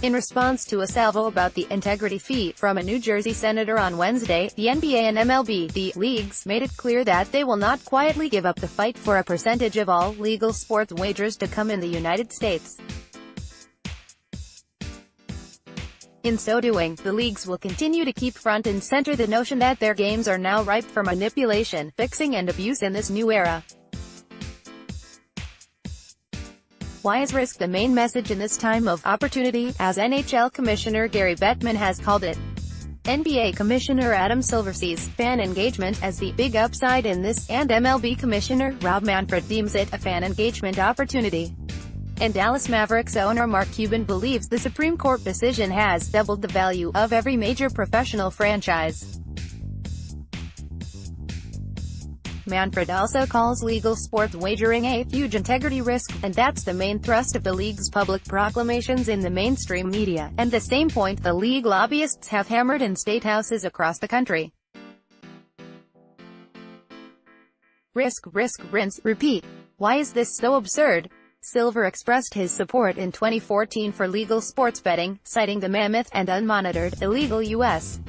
In response to a salvo about the integrity fee from a New Jersey senator on Wednesday, the NBA and MLB, the leagues, made it clear that they will not quietly give up the fight for a percentage of all legal sports wagers to come in the United States. In so doing, the leagues will continue to keep front and center the notion that their games are now ripe for manipulation, fixing and abuse in this new era. Why is risk the main message in this time of opportunity, as NHL Commissioner Gary Bett has called it? NBA Commissioner Adam Silver sees fan engagement as the big upside in this, and MLB Commissioner Rob Manfred deems it a fan engagement opportunity. And Dallas Mavericks owner Mark Cuban believes the Supreme Court decision has doubled the value of every major professional franchise. Manfred also calls legal sports wagering a huge integrity risk, and that's the main thrust of the league's public proclamations in the mainstream media, and the same point the league lobbyists have hammered in state houses across the country. Risk, rinse, repeat. Why is this so absurd? Silver expressed his support in 2014 for legal sports betting, citing the mammoth and unmonitored, illegal U.S.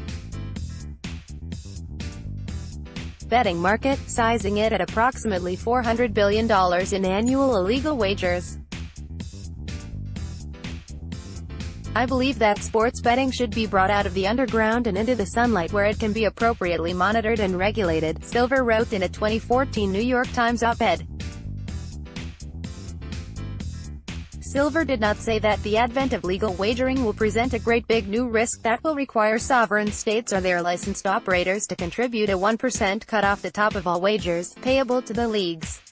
betting market, sizing it at approximately $400 billion in annual illegal wagers. I believe that sports betting should be brought out of the underground and into the sunlight where it can be appropriately monitored and regulated, Silver wrote in a 2014 New York Times op-ed. Silver did not say that the advent of legal wagering will present a great big new risk that will require sovereign states or their licensed operators to contribute a 1% cut off the top of all wagers, payable to the leagues.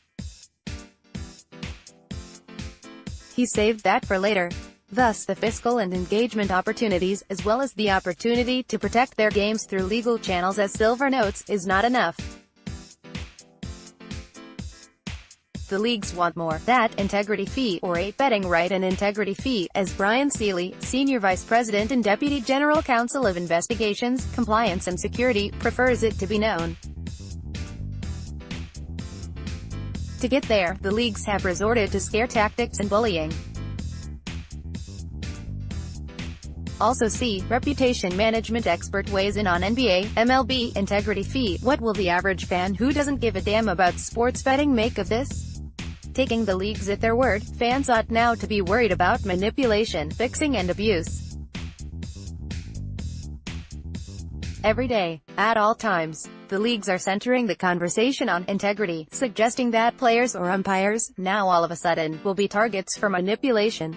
He saved that for later. Thus, the fiscal and engagement opportunities, as well as the opportunity to protect their games through legal channels, as Silver notes, is not enough. The leagues want more. That integrity fee, or a betting right and integrity fee, as Brian Seeley, Senior Vice President and Deputy General Counsel of Investigations, Compliance and Security, prefers it to be known. To get there, the leagues have resorted to scare tactics and bullying. Also see, reputation management expert weighs in on NBA, MLB, integrity fee. What will the average fan who doesn't give a damn about sports betting make of this? Taking the leagues at their word, fans ought now to be worried about manipulation, fixing and abuse. Every day, at all times, the leagues are centering the conversation on integrity, suggesting that players or umpires, now all of a sudden, will be targets for manipulation.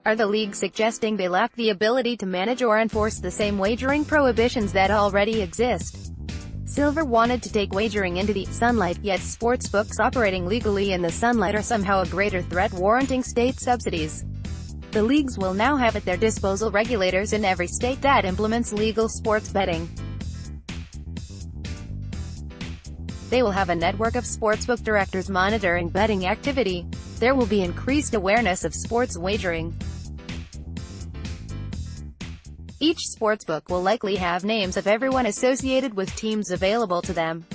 Are the leagues suggesting they lack the ability to manage or enforce the same wagering prohibitions that already exist? Silver wanted to take wagering into the sunlight, yet sportsbooks operating legally in the sunlight are somehow a greater threat, warranting state subsidies. The leagues will now have at their disposal regulators in every state that implements legal sports betting. They will have a network of sportsbook directors monitoring betting activity. There will be increased awareness of sports wagering. Each sportsbook will likely have names of everyone associated with teams available to them.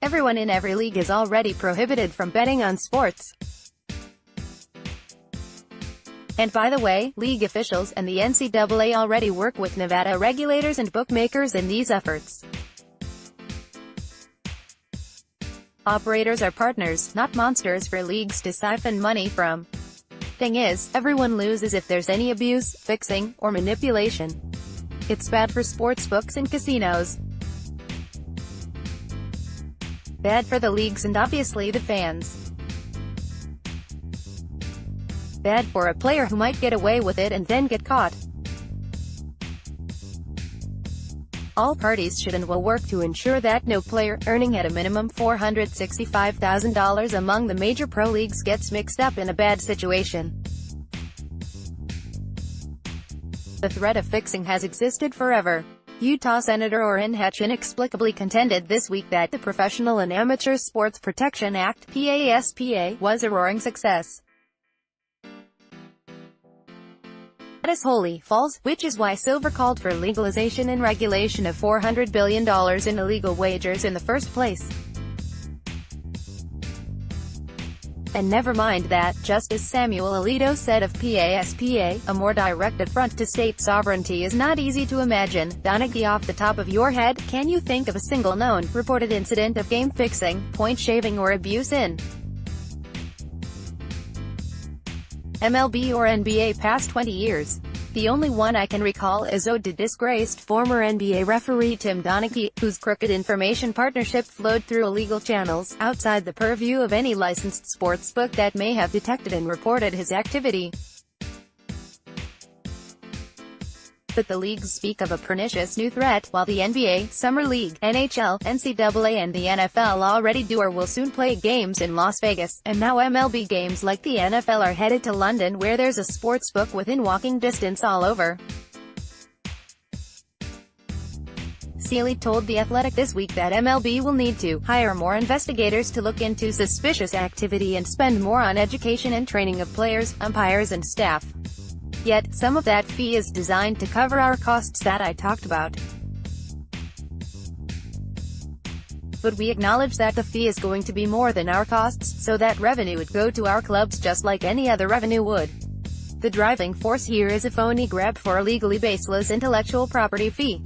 Everyone in every league is already prohibited from betting on sports. And by the way, league officials and the NCAA already work with Nevada regulators and bookmakers in these efforts. Operators are partners, not monsters for leagues to siphon money from. Thing is, everyone loses if there's any abuse, fixing, or manipulation. It's bad for sportsbooks and casinos. Bad for the leagues and obviously the fans. Bad for a player who might get away with it and then get caught. All parties should and will work to ensure that no player, earning at a minimum $465,000 among the major pro leagues, gets mixed up in a bad situation. The threat of fixing has existed forever. Utah Senator Orrin Hatch inexplicably contended this week that the Professional and Amateur Sports Protection Act (PASPA) was a roaring success. That is wholly false, which is why Silver called for legalization and regulation of $400 billion in illegal wagers in the first place. And never mind that, just as Samuel Alito said of PASPA, a more direct affront to state sovereignty is not easy to imagine. Donaghy, off the top of your head, can you think of a single known, reported incident of game fixing, point shaving or abuse in MLB or NBA past 20 years? The only one I can recall is owed to disgraced former NBA referee Tim Donaghy, whose crooked information partnership flowed through illegal channels, outside the purview of any licensed sportsbook that may have detected and reported his activity. But the leagues speak of a pernicious new threat, while the NBA, Summer League, NHL, NCAA and the NFL already do or will soon play games in Las Vegas, and now MLB games like the NFL are headed to London, where there's a sportsbook within walking distance all over. Seeley told The Athletic this week that MLB will need to hire more investigators to look into suspicious activity and spend more on education and training of players, umpires and staff. Yet, some of that fee is designed to cover our costs that I talked about. But we acknowledge that the fee is going to be more than our costs, so that revenue would go to our clubs just like any other revenue would. The driving force here is a phony grab for a legally baseless intellectual property fee.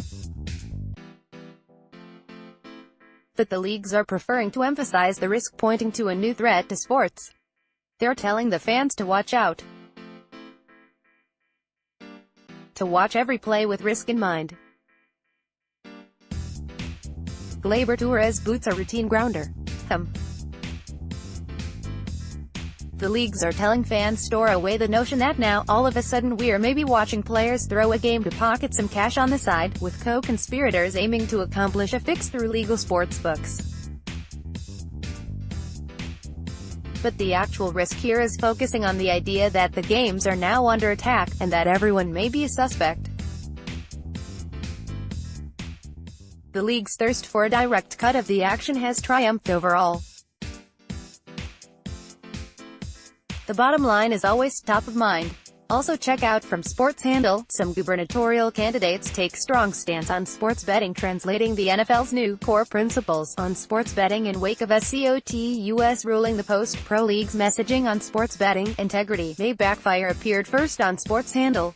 But the leagues are preferring to emphasize the risk, pointing to a new threat to sports. They're telling the fans to watch out. To watch every play with risk in mind. Gleyber Torres boots a routine grounder. The leagues are telling fans store away the notion that now, all of a sudden we're maybe watching players throw a game to pocket some cash on the side, with co-conspirators aiming to accomplish a fix through legal sports books. But the actual risk here is focusing on the idea that the games are now under attack, and that everyone may be a suspect. The league's thirst for a direct cut of the action has triumphed over all. The bottom line is always top of mind. Also check out from Sports Handle, some gubernatorial candidates take strong stance on sports betting, translating the NFL's new core principles on sports betting in wake of SCOTUS ruling. The Post Pro League's messaging on sports betting integrity may backfire appeared first on Sports Handle.